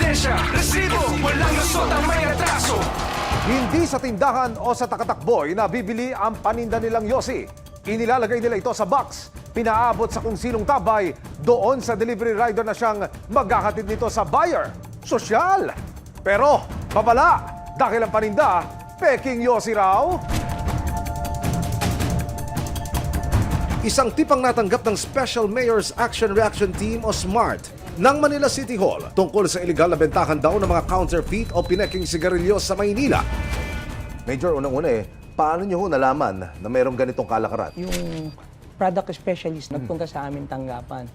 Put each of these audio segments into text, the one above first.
lisensya, resibo, walang lusot ang may atraso. Hindi sa tindahan o sa takatakboy nabibili ang paninda nilang yosi. Inilalagay nila ito sa box. Pinaabot sa kung sinong tabay doon sa delivery rider na siyang maghahatid nito sa buyer. Sosyal! Pero, babala, dahil ang paninda, peking yosi raw. Isang tipang natanggap ng Special Mayor's Action Reaction Team o SMART ng Manila City Hall tungkol sa illegal na bentahan daw ng mga counterfeit o pineking sigarilyo sa Maynila. Major, unang-una paano nyo nalaman na mayroong ganitong kalakaran? Yung product specialist nagpunta sa amin tanggapan.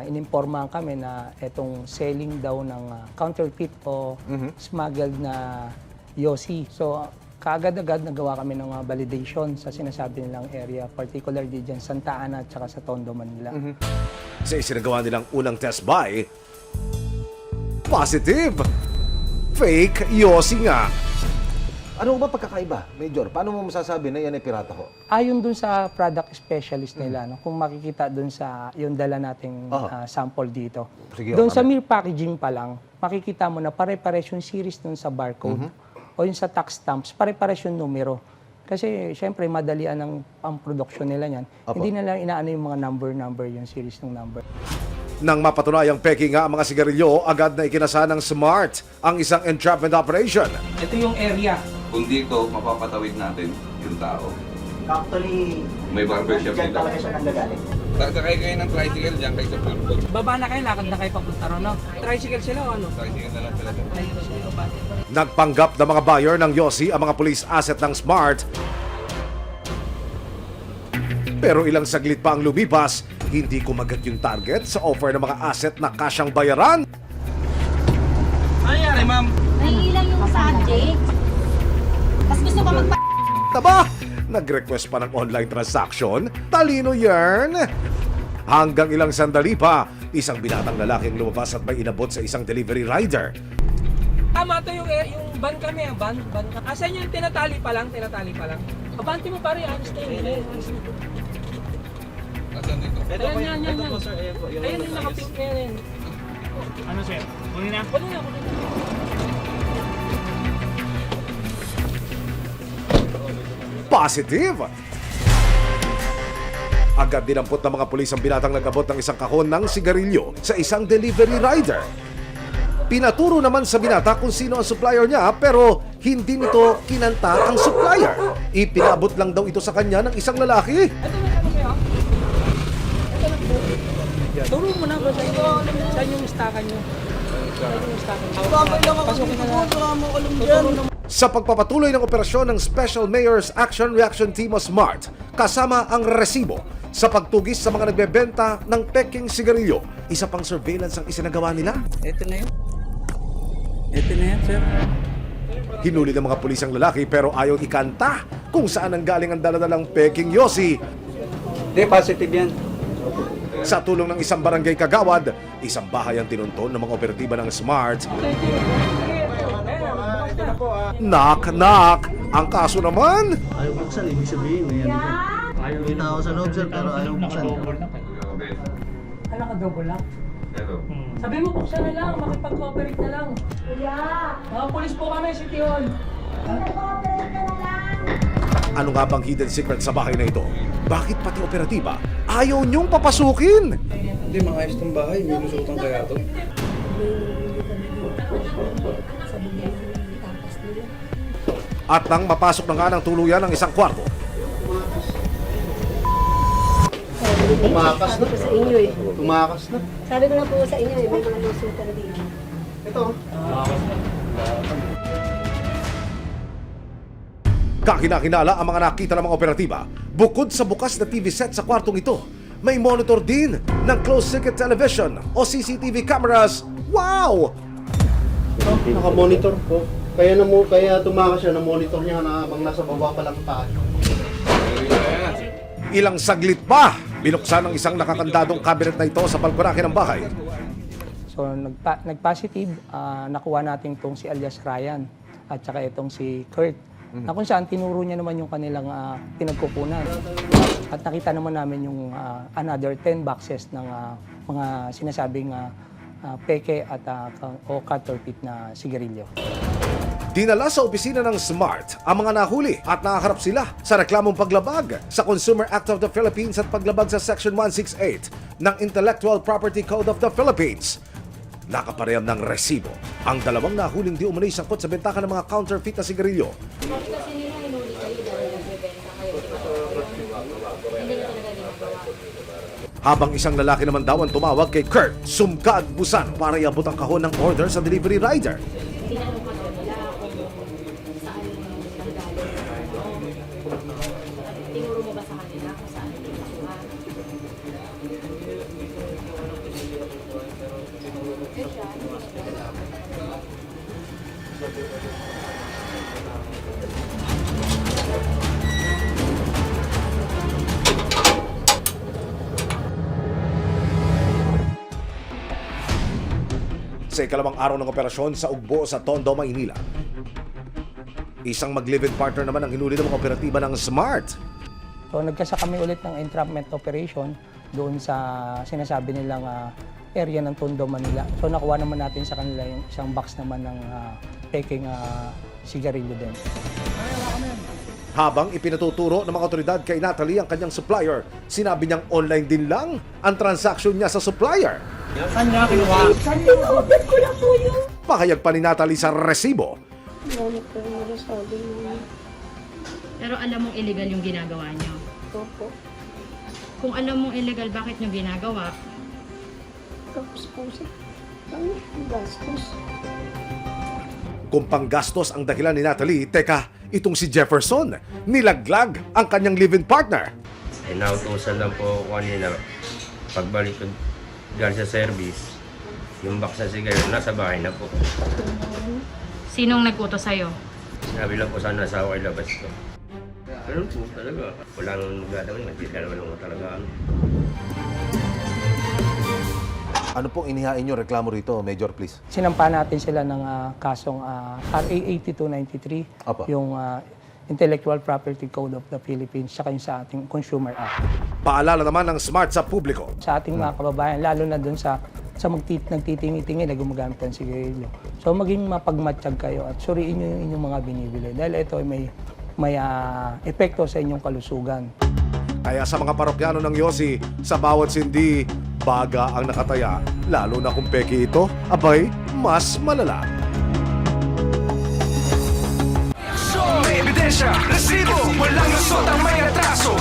Inimpormahan kami na itong selling daw ng counterfeit o smuggled na yosi. So, kaagad-agad nagawa kami ng validation sa sinasabi nilang area, particularly dyan Santa Ana at saka sa Tondo, Manila. Sa isinagawa nilang unang test buy, positive! Fake yosi nga! Ano ba pagkakaiba, Major? Paano mo masasabi na yan ay pirata ho? Ayon dun sa product specialist nila, no, kung makikita dun sa yung dala nating sample dito. Sige, Doon sa mere packaging pa lang, makikita mo na pare-pares yung series dun sa barcode o yung sa tax stamps, pare-pares yung numero. Kasi syempre madalian ang production nila yan. Hindi nila inaano yung mga number yung series ng number. Nang mapatunayang peking nga ang mga sigarilyo, agad na ikinasa ng SMART ang isang entrapment operation. Ito yung area. Kung dito, mapapatawid natin yung tao. Actually, May barbershop dyan dito. talaga siya nanggagaling. Sakay kayo ng tricycle dyan kayo sa Pulpul. Baba na kayo, lakad na kayo papunta ron, no? Tricycle sila o ano? Tricycle na lang sila. Nagpanggap na mga buyer ng yosi ang mga police asset ng SMART. Pero ilang saglit pa ang lumipas, hindi kumagat yung target sa offer ng mga asset na kasyang bayaran. Ano nangyari, ma'am? Naiilang yung subject. Tapos gusto ko magpa... Taba! Nag-request pa ng online transaction? Talino yarn! Hanggang ilang sandali pa, isang binatang lalaking lumabas at may inabot sa isang delivery rider. Tama to yung ban kami, ban. Asan yung tinatali pa lang? Abanti mo pare, ayos na yun. Nasaan dito? Ayan. Ayan yung nakapink na yan. Ano sir? Kunin na? Kunin na. Positive! Agad dinampot ng mga pulis ang binatang nag-abot ng isang kahon ng sigarilyo sa isang delivery rider. Pinaturo naman sa binata kung sino ang supplier niya pero hindi nito kinanta ang supplier. Ipinabot lang daw ito sa kanya ng isang lalaki. Ito na ano sa'yo? Ito na po. Turo mo na ba sa ito? Saan yung stakan nyo? Pasukin na lang. Sa pagpapatuloy ng operasyon ng Special Mayor's Action Reaction Team o SMART, kasama ang resibo sa pagtugis sa mga nagbebenta ng peking sigarilyo. Isa pang surveillance ang isinagawa nila. Ito na yan, sir. Hinuli ng mga pulis ang lalaki pero ayaw ikanta kung saan ang galing ang daladalang peking yosi. Hindi, positive yan. Sa tulong ng isang barangay kagawad, isang bahay ang tinunton ng mga operatiba ng SMART. Knock, knock! Ang kaso naman, Ayaw buksan, ibig sabihin. Ayaw may tao sa loob, sir, pero ayaw buksan. Kala ka double lang? Ito. Sabi mo, buksan na lang, makipag-cooperate na lang. Kuya, Mga polis po kami, City Hall. nag-cooperate ka na lang. ano nga bang hidden secret sa bahay na ito? Bakit pati operatiba ayaw niyong papasukin? Hindi, makayos ng bahay. May lusutan kaya ito. At nang mapasok na nga ng tuluyan ng isang kwarto, Tumakas na. Sa inyo eh. Tumakas na. Sabi ko na po sa inyo eh, may mga lusutan na dito. Ito. kakinakinala ang mga nakita ng mga operatiba. Bukod sa bukas na TV set sa kwartong ito, may monitor din ng closed-circuit television o CCTV cameras. Wow! Naka-monitor po. Kaya tumakas siya, na-monitor niya na habang nasa baba pa lang tayo. Ilang saglit pa, binuksan ng isang nakakandadong cabinet na ito sa balkonake ng bahay. So nag-positive, nakuha natin itong si alias Ryan at saka itong si Kurt. Na kung saan tinuro niya naman yung kanilang pinagkukunan. At nakita naman namin yung another 10 boxes ng mga sinasabing peke at o counterfeit na sigarilyo. Dinala sa opisina ng SMART ang mga nahuli at nakaharap sila sa reklamong paglabag sa Consumer Act of the Philippines at paglabag sa Section 168 ng Intellectual Property Code of the Philippines. Nakapareham ng resibo ang dalawang nahuling di umano'y sangkot sa bentakan ng mga counterfeit na sigarilyo. Bakit kasi nila hinuli kayo dahil nagbebenta kayo? Di ba? Hindi ka talaga ginagawa. Habang isang lalaki naman daw ang tumawag kay Kurt Sumkad Busan para iabot ang kahon ng order sa delivery rider. Tinanong ka nila kung saan nanggaling. Tinuro mo ba sa kanila kung saan nakuha? Sa ikalawang araw ng operasyon sa Ugbo sa Tondo, Maynila. Isang mag-live-in partner naman ang hinuli ng mga operatiba ng SMART. So nagkasa kami ulit ng entrapment operation doon sa sinasabi nilang area ng Tondo, Manila. So nakuha naman natin sa kanila yung isang box naman ng peking sigarilyo din. Habang ipinatuturo ng mga otoridad kay Natalie ang kanyang supplier, sinabi niyang online din lang ang transaction niya sa supplier. Saan niya kinuha? Pakayag pa ni Natalie sa resibo. Pero alam mong illegal yung ginagawa niyo. Opo. Kung alam mong illegal, bakit niyo ginagawa? Tapos po siya. Ang gastos. Kung panggastos ang dahilan ni Natalie, teka, itong si Jefferson, nilaglag ang kanyang live-in partner. Ay nautusan lang po ako kanina, pagbalik ko dyan sa service, yung box na sigarilyo nasa bahay na po. Sinong nag-utos sa'yo? Sinabi lang po sana sa ako ay labas ko. Ganun po talaga. Walang gagawin, magdidalawa lang po talaga. Ano pong inihain niyo reklamo rito, Major, please? Sinampa natin sila ng kasong RA 8293, Apa. yung Intellectual Property Code of the Philippines, saka yung sa ating Consumer Act. Paalala naman ng SMART sa publiko. Sa ating mga kababayan, lalo na doon sa nagtitingi-tingi na gumagamit ng sigarilyo. So maging mapagmatsyag kayo at suriin nyo yung inyong mga binibili dahil ito ay may epekto sa inyong kalusugan. Kaya sa mga parokyano ng Yossi, sa bawat sindi, baga ang nakataya. Lalo na kung peke ito, abay, mas malala. May ebidensya, resibo, walang lusot ang may atraso.